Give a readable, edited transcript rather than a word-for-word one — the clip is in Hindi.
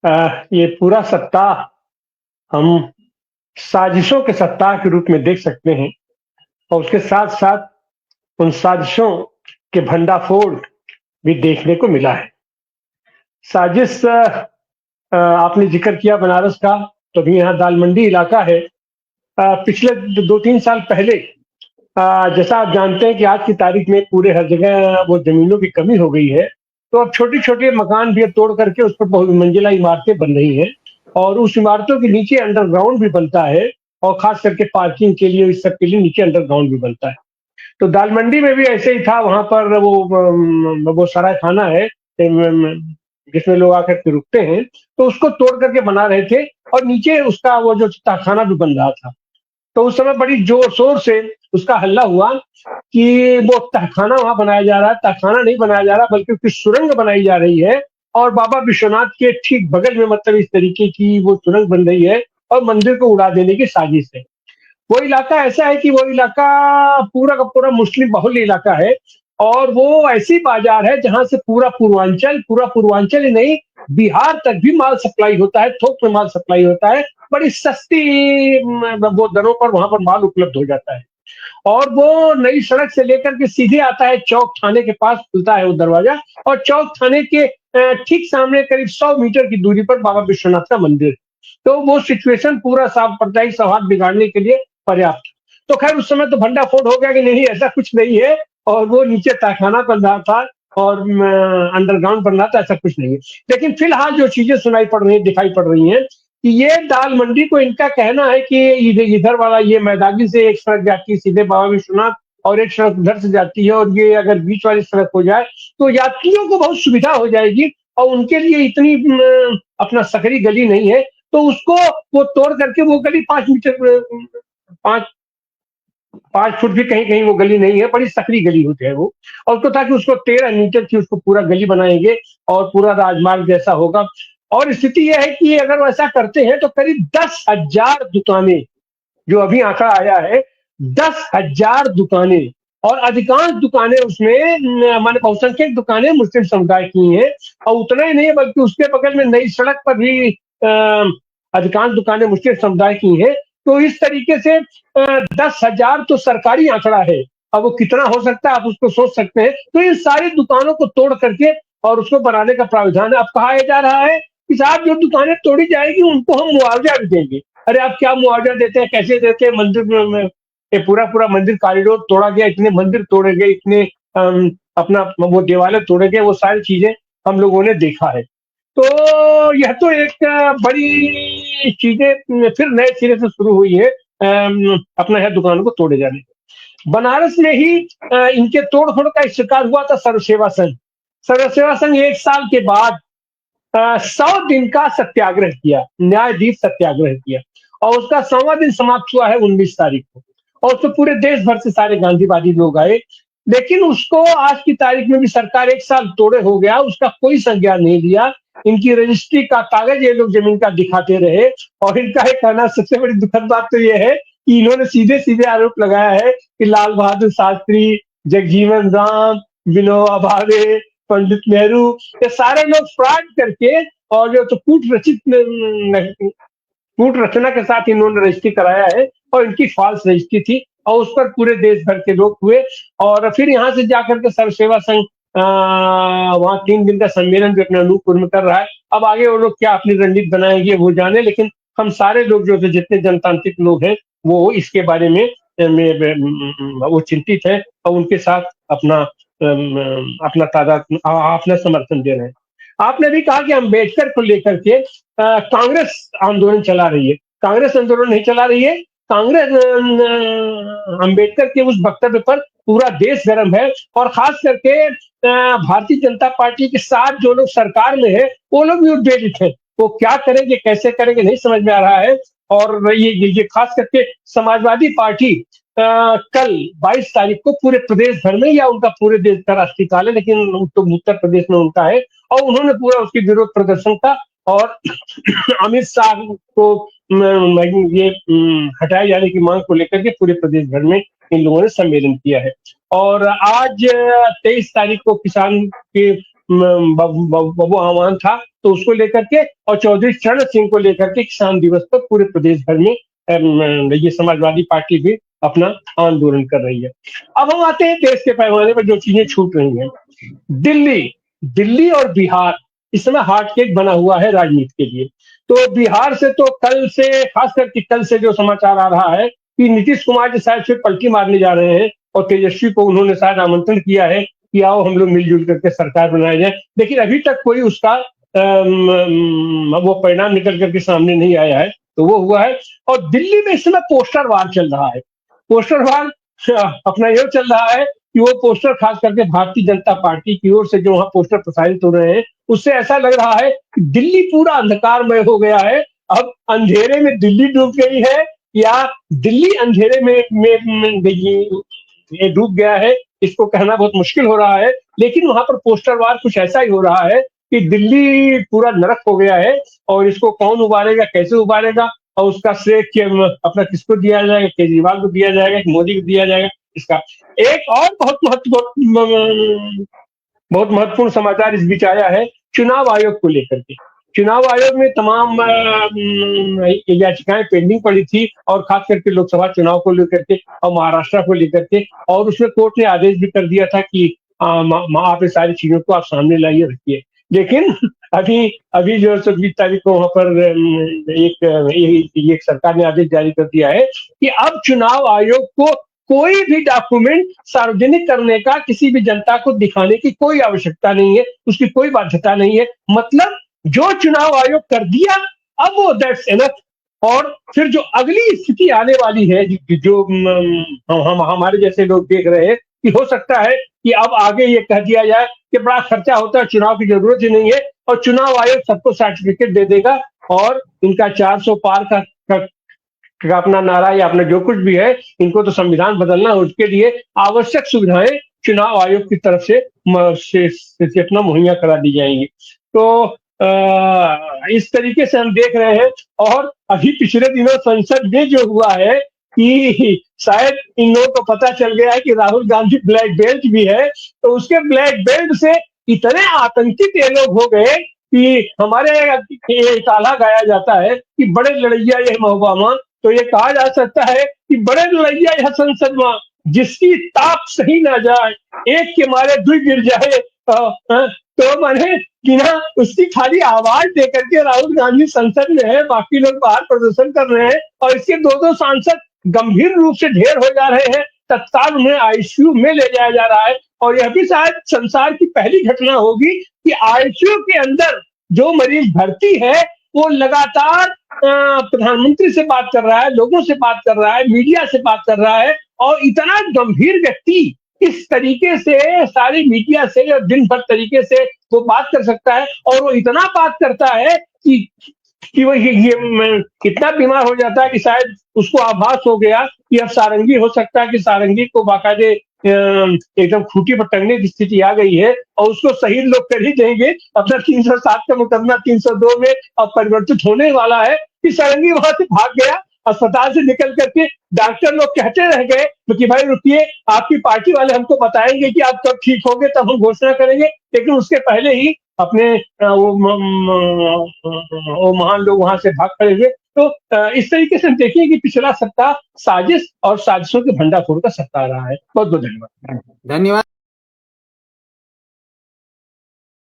ये पूरा सप्ताह हम साजिशों के सप्ताह के रूप में देख सकते हैं और उसके साथ-साथ उन साजिशों के भंडाफोड़ भी देखने को मिला है। साजिश आपने ज़िक्र किया बनारस का, तो अभी यहाँ दाल मंडी इलाका है। पिछले 2-3 साल पहले जैसा आप जानते हैं कि आज की तारीख में पूरे हर जगह वो ज़मीनों की कमी हो गई है, तो अब छोटे-छोटे मकान भी अब तोड़ करके उस पर बहुमंजिला इमारतें बन रही हैं और उस इमारतों के नीचे अंडरग्राउंड भी बनता है और ख़ास करके पार्किंग के लिए, इस सब के लिए नीचे अंडरग्राउंड भी बनता है। तो दाल मंडी में भी ऐसे ही था, वहाँ पर वो सराय खाना है जिसमें लोग आकर के रुकते हैं, तो उसको तोड़ करके बना रहे थे और नीचे उसका वो जो तहखाना भी बन रहा था। तो उस समय बड़ी जोर-शोर से उसका हल्ला हुआ कि वो तहखाना वहाँ बनाया जा रहा है, तहखाना नहीं बनाया जा रहा बल्कि उसकी सुरंग बनाई जा रही है और बाबा विश्वनाथ के ठीक बगल में मतलब इस तरीके की वो सुरंग बन रही है और मंदिर को उड़ा देने की साजिश है। वो इलाका ऐसा है कि वो इलाका पूरा का पूरा मुस्लिम बहुल इलाका है और वो ऐसी बाजार है जहाँ से पूरा पूर्वांचल ही नहीं, बिहार तक भी माल सप्लाई होता है, थोक में माल सप्लाई होता है। बड़ी सस्ती वो दरों पर वहाँ पर माल उपलब्ध हो जाता है और वो नई सड़क से लेकर के सीधे आता है चौक थाने के पास खुलता है वो दरवाजा और चौक थाने के ठीक सामने करीब 100 मीटर की दूरी पर बाबा विश्वनाथ का मंदिर है। तो वो सिचुएशन पूरा सांप्रदायिक सौहार्द बिगाड़ने के लिए पर्याप्त। तो खैर उस समय तो भंडाफोड़ हो गया कि नहीं ऐसा कुछ नहीं है और वो नीचे तहखाना बन रहा था और अंडरग्राउंड बन रहा था, ऐसा कुछ नहीं है। लेकिन फिलहाल जो चीजें सुनाई पड़ रही हैं, दिखाई पड़ रही हैं कि ये दाल मंडी को इनका कहना है कि इधर वाला ये मैदानी से एक सड़क जाती है सीधे बाबा विश्वनाथ और एक सड़क उधर से जाती है और ये अगर बीच वाली सड़क हो जाए तो यात्रियों को बहुत सुविधा हो जाएगी और उनके लिए इतनी अपना सकरी गली नहीं है, तो उसको वो तोड़ करके वो गली 5 मीटर 5 5 फुट भी कहीं-कहीं वो गली नहीं है, बड़ी सकरी गली होती है वो और उसको था कि उसको 13 मीटर की उसको पूरा गली बनाएँगे और पूरा राजमार्ग जैसा होगा और स्थिति ये है कि अगर वो ऐसा करते हैं तो करीब 10,000 दुकानें, जो अभी आंकड़ा आया है, 10,000 दुकानें और अधिकांश दुकानें उसमें माने बहुसंख्यक दुकानें मुस्लिम समुदाय की हैं और उतना ही नहीं बल्कि उसके बगल में नई सड़क पर भी अधिकांश दुकानें मुस्लिम समुदाय की हैं। तो इस तरीके से 10,000 तो सरकारी आंकड़ा है। अब वो कितना हो सकता है आप उसको सोच सकते हैं। तो इन सारी दुकानों को तोड़ करके और उसको बनाने का प्राविधान है। अब कहा जा रहा है कि साहब जो दुकानें तोड़ी जाएगी उनको हम मुआवजा भी देंगे। अरे आप क्या मुआवजा देते हैं, कैसे देते हैं? मंदिर में ये पूरा मंदिर कॉरिडोर तोड़ा गया, इतने मंदिर तोड़े गए, इतने अपना वो देवालय तोड़े गए, वो सारी चीजें हम लोगों ने देखा है। तो यह तो एक बड़ी चीजें फिर नए सिरे से शुरू हुई है अपना यह दुकानों को तोड़े जाने। बनारस में ही इनके तोड़-फोड़ का शिकार हुआ था सर्व सेवा संघ। सर्व सेवा संघ 1 साल के बाद 100 दिन का सत्याग्रह किया, न्यायदीप सत्याग्रह किया और उसका 100वां दिन समाप्त हुआ है 19 तारीख को और उसमें पूरे देश भर से सारे गांधीवादी लोग आए। लेकिन उसको आज की तारीख में भी सरकार 1 साल तोड़े हो गया, उसका कोई संज्ञान नहीं लिया। इनकी रजिस्ट्री का कागज ये लोग जमीन का दिखाते रहे और इनका एक कहना सबसे बड़ी दुखद बात तो ये है कि इन्होंने सीधे-सीधे आरोप लगाया है कि लाल बहादुर शास्त्री, जगजीवन राम, विनोबा भावे, पंडित नेहरू ये सारे लोग फ्रॉड करके और जो तो कूट रचना के साथ इन्होंने रजिस्ट्री कराया है और इनकी फॉल्स रजिस्ट्री थी और उस पर पूरे देश भर के लोग हुए और फिर यहाँ से जाकर के सर्व सेवा संघ वहाँ 3 दिन का सम्मेलन भी अपने अनूपपुर में कर रहा है। अब आगे वो लोग क्या अपनी रणनीति बनाएंगे वो जाने, लेकिन हम सारे लोग जो जितने जनतांत्रिक लोग हैं वो इसके बारे में वो चिंतित है और उनके साथ अपना अपना समर्थन दे रहे हैं। आपने भी कहा कि अम्बेडकर को लेकर के कांग्रेस आंदोलन चला रही है। कांग्रेस आंदोलन नहीं चला रही है, कांग्रेस अम्बेडकर के उस वक्तव्य पर पूरा देश गर्म है और खास करके भारतीय जनता पार्टी के साथ जो लोग सरकार में है वो लोग भी उद्वेलित है। वो क्या करेंगे कैसे करेंगे नहीं समझ में आ रहा है और ये खास करके समाजवादी पार्टी कल 22 तारीख को पूरे प्रदेश भर में या उनका पूरे देश का राष्ट्रीय काल है लेकिन तो उत्तर प्रदेश में उनका है और उन्होंने पूरा उसके विरोध प्रदर्शन का और अमित शाह को ये हटाए जाने की मांग को लेकर के पूरे प्रदेश भर में इन लोगों ने सम्मेलन किया है और आज 23 तारीख को किसान के बबू आह्वान था, तो उसको लेकर के और चौधरी चरण सिंह को लेकर के किसान दिवस पर पूरे प्रदेश भर में ये समाजवादी पार्टी भी अपना आंदोलन कर रही है। अब हम आते हैं देश के पैमाने पर जो चीजें छूट रही हैं। दिल्ली दिल्ली और बिहार इस समय हार्ट केक बना हुआ है राजनीति के लिए। तो बिहार से तो कल से, खास करके कल से जो समाचार आ रहा है कि नीतीश कुमार जी शायद फिर पलटी मारने जा रहे हैं और तेजस्वी को उन्होंने शायद आमंत्रण किया है कि आओ हम लोग मिलजुल करके सरकार बनाया जाए। लेकिन अभी तक कोई उसका वो परिणाम निकल करके सामने नहीं आया है। तो वो हुआ है। और दिल्ली में इस समय पोस्टर वार चल रहा है। पोस्टर वार अपना ये चल रहा है कि वो पोस्टर खास करके भारतीय जनता पार्टी की ओर से जो वहां पोस्टर प्रसारित हो रहे हैं, उससे ऐसा लग रहा है कि दिल्ली पूरा अंधकारमय हो गया है। अब अंधेरे में दिल्ली डूब गई है या दिल्ली अंधेरे में ये डूब गया है, इसको कहना बहुत मुश्किल हो रहा है। लेकिन वहां पर पोस्टर वार कुछ ऐसा ही हो रहा है कि दिल्ली पूरा नरक हो गया है और इसको कौन उबारेगा, कैसे उबारेगा और उसका श्रेय अपना किसको दिया जाएगा, केजरीवाल को दिया जाएगा कि मोदी को दिया जाएगा, इसका। एक और बहुत महत्वपूर्ण समाचार इस बीच आया है चुनाव आयोग को लेकर के। चुनाव आयोग में तमाम याचिकाएं पेंडिंग पड़ी थी और खास करके लोकसभा चुनाव को लेकर के और महाराष्ट्र को लेकर के, और उसमें कोर्ट ने आदेश भी कर दिया था कि आप इस सारी चीजों को आप सामने लाइए, रखिए। लेकिन अभी अभी जो 26 तारीख को वहां पर एक सरकार ने आदेश जारी कर दिया है कि अब चुनाव आयोग को कोई भी डॉक्यूमेंट सार्वजनिक करने का, किसी भी जनता को दिखाने की कोई आवश्यकता नहीं है, उसकी कोई बाध्यता नहीं है। मतलब जो चुनाव आयोग कर दिया अब वो दैट्स इनफ। और फिर जो अगली स्थिति आने वाली है, जो हम हमारे जैसे लोग देख रहे हैं कि हो सकता है कि अब आगे ये कह दिया जाए कि बड़ा खर्चा होता है, चुनाव की जरूरत ही नहीं है और चुनाव आयोग सबको सर्टिफिकेट दे देगा और इनका 400 पार का अपना नारा या अपना जो कुछ भी है, इनको तो संविधान बदलना है, उसके लिए आवश्यक सुविधाएं चुनाव आयोग की तरफ से अपना मुहैया करा दी जाएंगी। तो इस तरीके से हम देख रहे हैं। और अभी पिछले दिनों संसद में जो हुआ है कि शायद इन लोगों को पता चल गया है कि राहुल गांधी ब्लैक बेल्ट भी है, तो उसके ब्लैक बेल्ट से इतने आतंकित ये लोग हो गए कि हमारे ताला गाया जाता है कि बड़े लड़ैया ये महबूबा। तो ये कहा जा सकता है कि बड़े लड़ैया यह संसद में जिसकी ताप सही ना जाए, एक के मारे दुई गिर जाए। तो मैंने बिना उसकी खाली आवाज देकर के राहुल गांधी संसद में है, बाकी लोग बाहर प्रदर्शन कर रहे हैं और इसके दो सांसद गंभीर रूप से ढेर हो जा रहे हैं। तत्काल उन्हें आईसीयू में ले जाया जा रहा है और यह भी शायद संसार की पहली घटना होगी कि आईसीयू के अंदर जो मरीज भर्ती है वो लगातार प्रधानमंत्री से बात कर रहा है, लोगों से बात कर रहा है, मीडिया से बात कर रहा है। और इतना गंभीर व्यक्ति इस तरीके से सारी मीडिया से और दिन भर तरीके से वो बात कर सकता है और वो इतना बात करता है कि वो ये कितना बीमार हो जाता है कि शायद उसको आभास हो गया कि अब सारंगी हो सकता है कि सारंगी को बाकायदे एकदम खूंटी पर टंगने की स्थिति आ गई है और उसको शहीद लोग कर ही देंगे। अपना 307 का मुकदमा 302 में अब परिवर्तित होने वाला है कि सारंगी वहां से भाग गया। अस्पताल से निकल करके डॉक्टर लोग कहते रह गए कि भाई रुकिए, आपकी पार्टी वाले हमको बताएंगे कि आप कब ठीक होंगे, तब हम घोषणा करेंगे। लेकिन उसके पहले ही अपने वो महान लोग वहां से भाग खड़े हुए। तो इस तरीके से देखिए कि पिछला सप्ताह साजिश और साजिशों के भंडाफोड़ का सप्ताह रहा है। बहुत बहुत धन्यवाद। धन्यवाद।